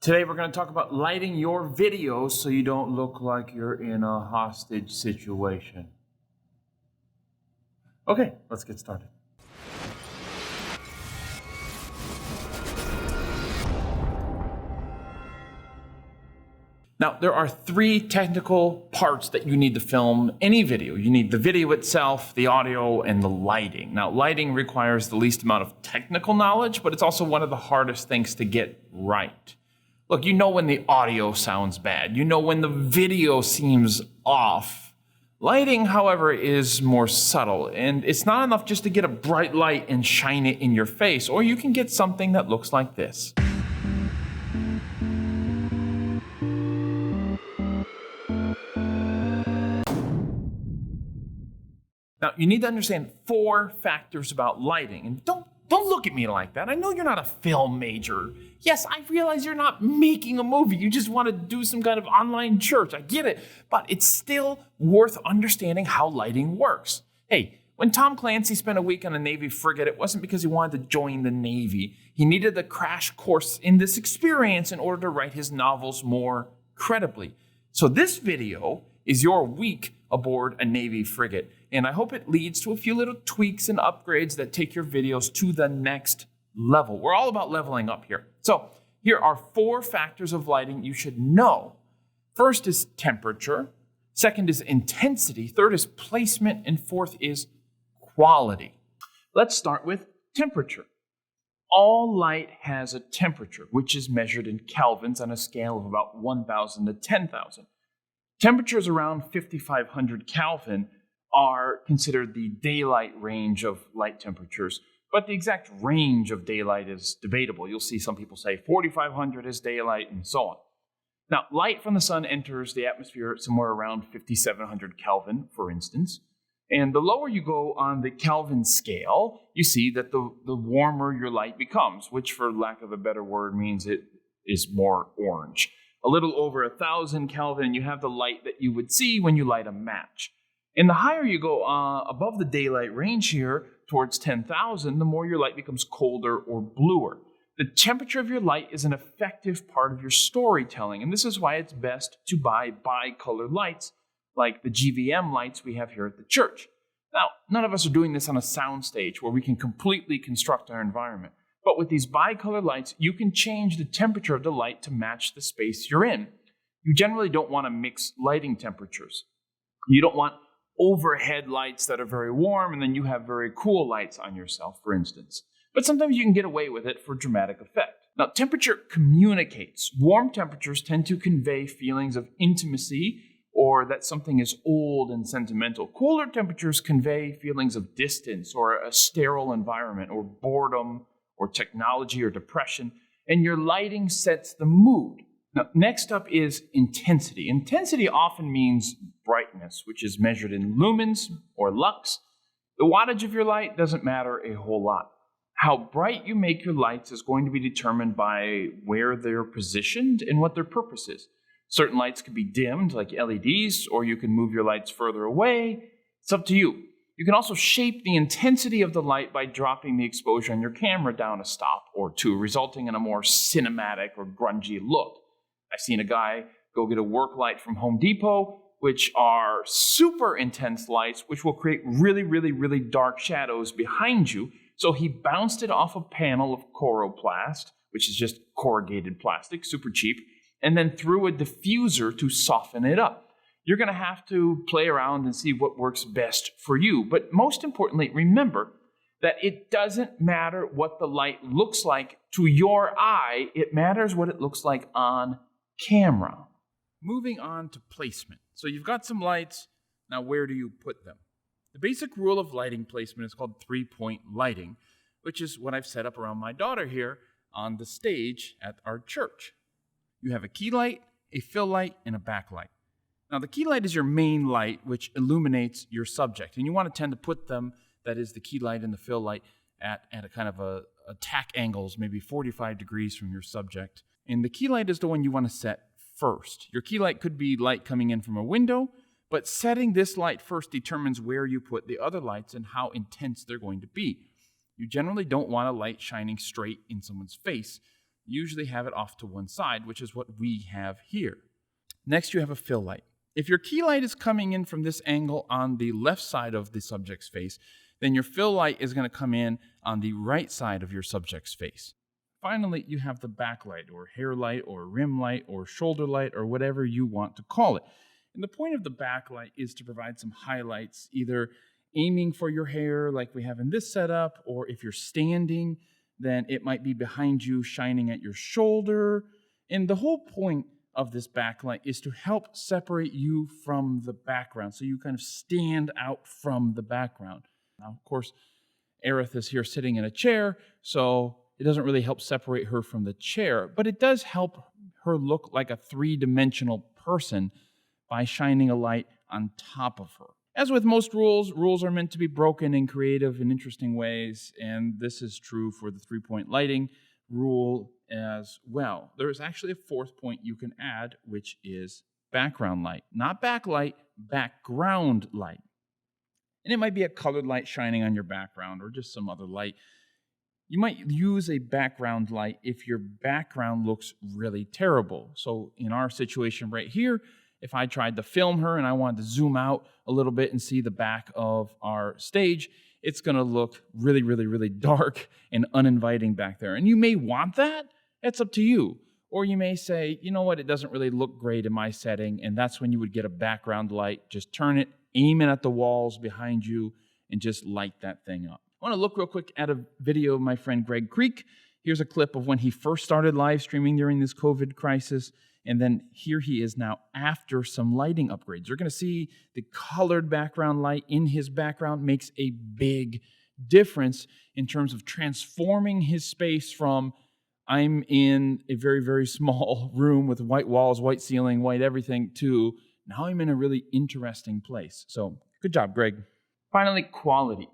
Today we're going to talk about lighting your videos so you don't look like you're in a hostage situation. Okay, let's get started. Now, there are three technical parts that you need to film any video. You need the video itself, the audio, and the lighting. Now, lighting requires the least amount of technical knowledge, but it's also one of the hardest things to get right. Look, you know when the audio sounds bad. You know when the video seems off. Lighting, however, is more subtle, and it's not enough just to get a bright light and shine it in your face, or you can get something that looks like this. Now, you need to understand 4 factors about lighting. And don't look at me like that. I know you're not a film major. Yes, I realize you're not making a movie. You just want to do some kind of online church. I get it. But it's still worth understanding how lighting works. Hey, when Tom Clancy spent a week on a Navy frigate, it wasn't because he wanted to join the Navy. He needed a crash course in this experience in order to write his novels more credibly. So this video is your week aboard a Navy frigate. And I hope it leads to a few little tweaks and upgrades that take your videos to the next level. We're all about leveling up here. So here are 4 factors of lighting you should know. First is temperature. Second is intensity. Third is placement. And fourth is quality. Let's start with temperature. All light has a temperature, which is measured in kelvins on a scale of about 1,000 to 10,000. Temperatures around 5,500 Kelvin are considered the daylight range of light temperatures, but the exact range of daylight is debatable. You'll see some people say 4,500 is daylight and so on. Now, light from the sun enters the atmosphere somewhere around 5,700 Kelvin, for instance, and the lower you go on the Kelvin scale, you see that the warmer your light becomes, which for lack of a better word means it is more orange. A little over 1,000 Kelvin, you have the light that you would see when you light a match. And the higher you go above the daylight range here, towards 10,000, the more your light becomes colder or bluer. The temperature of your light is an effective part of your storytelling, and this is why it's best to buy bi-color lights, like the GVM lights we have here at the church. Now, none of us are doing this on a soundstage where we can completely construct our environment. But with these bi-color lights, you can change the temperature of the light to match the space you're in. You generally don't want to mix lighting temperatures. You don't want overhead lights that are very warm and then you have very cool lights on yourself, for instance. But sometimes you can get away with it for dramatic effect. Now, temperature communicates. Warm temperatures tend to convey feelings of intimacy or that something is old and sentimental. Cooler temperatures convey feelings of distance or a sterile environment or boredom or technology or depression, and your lighting sets the mood. Now, next up is intensity. Intensity often means brightness, which is measured in lumens or lux. The wattage of your light doesn't matter a whole lot. How bright you make your lights is going to be determined by where they're positioned and what their purpose is. Certain lights can be dimmed, like LEDs, or you can move your lights further away. It's up to you. You can also shape the intensity of the light by dropping the exposure on your camera down a stop or two, resulting in a more cinematic or grungy look. I've seen a guy go get a work light from Home Depot, which are super intense lights, which will create really, really, really dark shadows behind you. So he bounced it off a panel of coroplast, which is just corrugated plastic, super cheap, and then threw a diffuser to soften it up. You're going to have to play around and see what works best for you. But most importantly, remember that it doesn't matter what the light looks like to your eye. It matters what it looks like on camera. Moving on to placement. So you've got some lights. Now where do you put them? The basic rule of lighting placement is called 3-point lighting, which is what I've set up around my daughter here on the stage at our church. You have a key light, a fill light, and a backlight. Now, the key light is your main light, which illuminates your subject. And you want to tend to put them, that is the key light and the fill light, at a kind of a tack angles, maybe 45 degrees from your subject. And the key light is the one you want to set first. Your key light could be light coming in from a window, but setting this light first determines where you put the other lights and how intense they're going to be. You generally don't want a light shining straight in someone's face. Usually have it off to one side, which is what we have here. Next, you have a fill light. If your key light is coming in from this angle on the left side of the subject's face, then your fill light is going to come in on the right side of your subject's face. Finally, you have the backlight or hair light or rim light or shoulder light or whatever you want to call it. And the point of the backlight is to provide some highlights, either aiming for your hair like we have in this setup, or if you're standing, then it might be behind you shining at your shoulder. And the whole point of this backlight is to help separate you from the background, so you kind of stand out from the background. Now, of course, Aerith is here sitting in a chair, so it doesn't really help separate her from the chair, but it does help her look like a three-dimensional person by shining a light on top of her. As with most rules, rules are meant to be broken in creative and interesting ways, and this is true for the three-point lighting rule as well. There is actually a fourth point you can add, which is background light. Not backlight, background light. And it might be a colored light shining on your background or just some other light. You might use a background light if your background looks really terrible. So in our situation right here, if I tried to film her and I wanted to zoom out a little bit and see the back of our stage, it's going to look really, really, really dark and uninviting back there. And you may want that. It's up to you. Or you may say, you know what, it doesn't really look great in my setting, and that's when you would get a background light. Just turn it, aim it at the walls behind you, and just light that thing up. I want to look real quick at a video of my friend Greg Creek. Here's a clip of when he first started live streaming during this COVID crisis. And then here he is now after some lighting upgrades. You're going to see the colored background light in his background makes a big difference in terms of transforming his space from I'm in a very, very small room with white walls, white ceiling, white everything, to now I'm in a really interesting place. So good job, Greg. Finally, quality.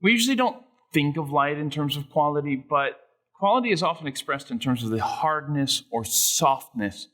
We usually don't think of light in terms of quality, but quality is often expressed in terms of the hardness or softness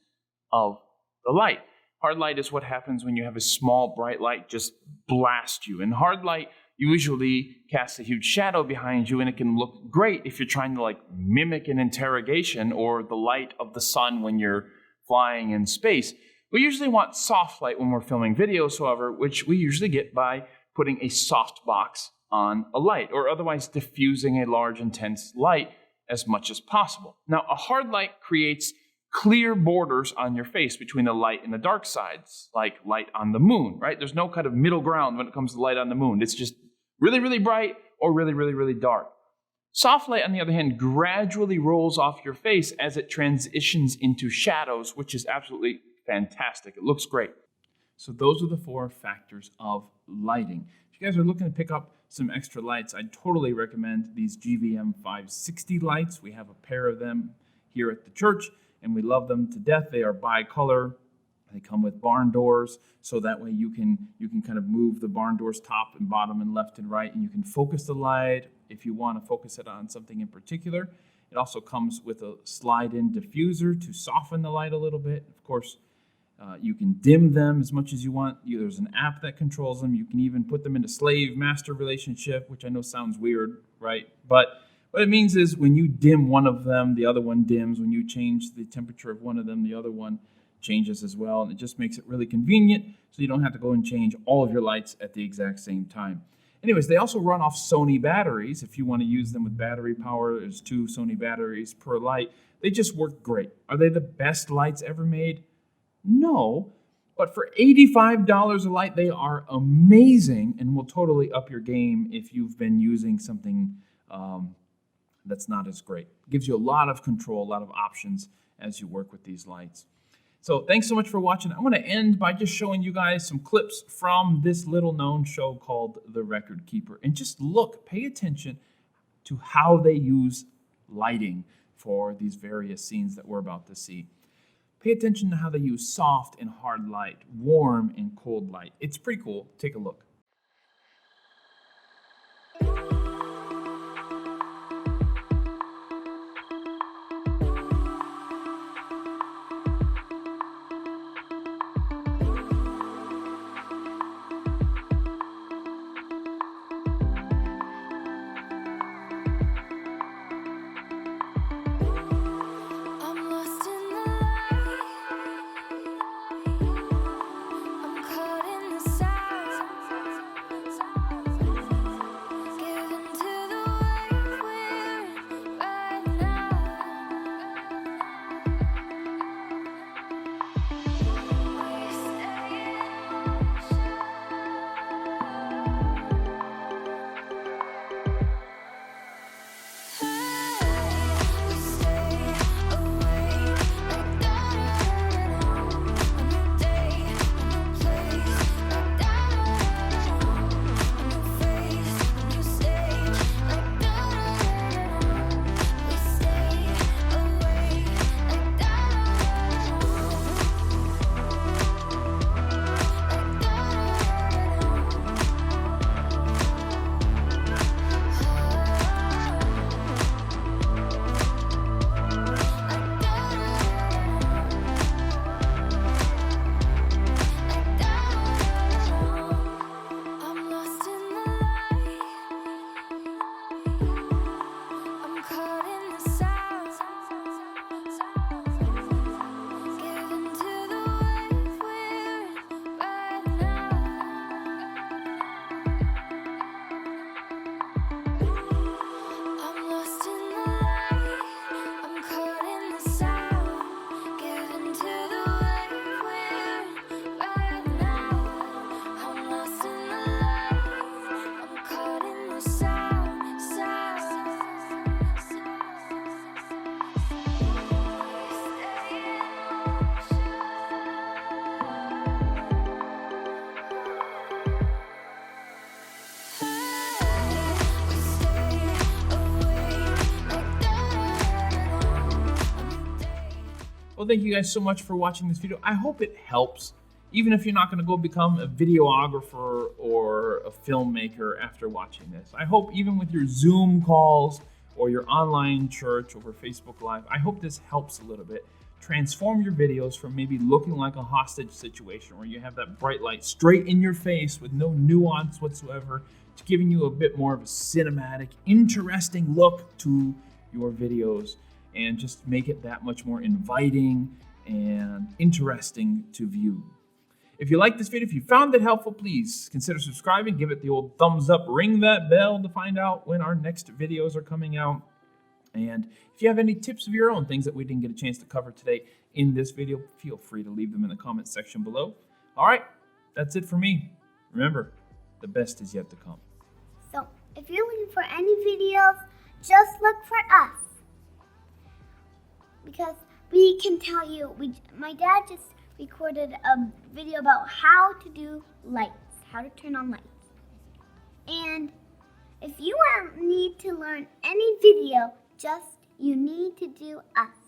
of the light. Hard light is what happens when you have a small bright light just blast you. And hard light usually casts a huge shadow behind you, and it can look great if you're trying to mimic an interrogation or the light of the sun when you're flying in space. We usually want soft light when we're filming videos, however, which we usually get by putting a soft box on a light or otherwise diffusing a large intense light as much as possible. Now, a hard light creates clear borders on your face between the light and the dark sides, like light on the moon, right? There's no kind of middle ground when it comes to light on the moon. It's just really, really bright or really, really, really dark. Soft light, on the other hand, gradually rolls off your face as it transitions into shadows, which is absolutely fantastic. It looks great. So those are the 4 factors of lighting. If you guys are looking to pick up some extra lights, I'd totally recommend these GVM 560 lights. We have a pair of them here at the church, and we love them to death. They are bicolor. They come with barn doors, so that way you can kind of move the barn doors top and bottom and left and right, and you can focus the light if you want to focus it on something in particular. It also comes with a slide-in diffuser to soften the light a little bit. Of course, you can dim them as much as you want. There's an app that controls them. You can even put them in a slave-master relationship, which I know sounds weird, right? But what it means is when you dim one of them, the other one dims. When you change the temperature of one of them, the other one changes as well. And it just makes it really convenient so you don't have to go and change all of your lights at the exact same time. Anyways, they also run off Sony batteries. If you want to use them with battery power, there's 2 Sony batteries per light. They just work great. Are they the best lights ever made? No. But for $85 a light, they are amazing and will totally up your game if you've been using something that's not as great. It gives you a lot of control, a lot of options as you work with these lights. So thanks so much for watching. I want to end by just showing you guys some clips from this little known show called The Record Keeper. And just pay attention to how they use lighting for these various scenes that we're about to see. Pay attention to how they use soft and hard light, warm and cold light. It's pretty cool. Take a look. Well, thank you guys so much for watching this video. I hope it helps, even if you're not going to go become a videographer or a filmmaker after watching this. I hope even with your Zoom calls or your online church over Facebook Live, I hope this helps a little bit. Transform your videos from maybe looking like a hostage situation where you have that bright light straight in your face with no nuance whatsoever to giving you a bit more of a cinematic, interesting look to your videos, and just make it that much more inviting and interesting to view. If you like this video, if you found it helpful, please consider subscribing, give it the old thumbs up, ring that bell to find out when our next videos are coming out. And if you have any tips of your own, things that we didn't get a chance to cover today in this video, feel free to leave them in the comments section below. All right, that's it for me. Remember, the best is yet to come. So, if you're looking for any videos, just look for us. Because we can tell you, my dad just recorded a video about how to do lights, how to turn on lights. And if you need to learn any video, you need to do us.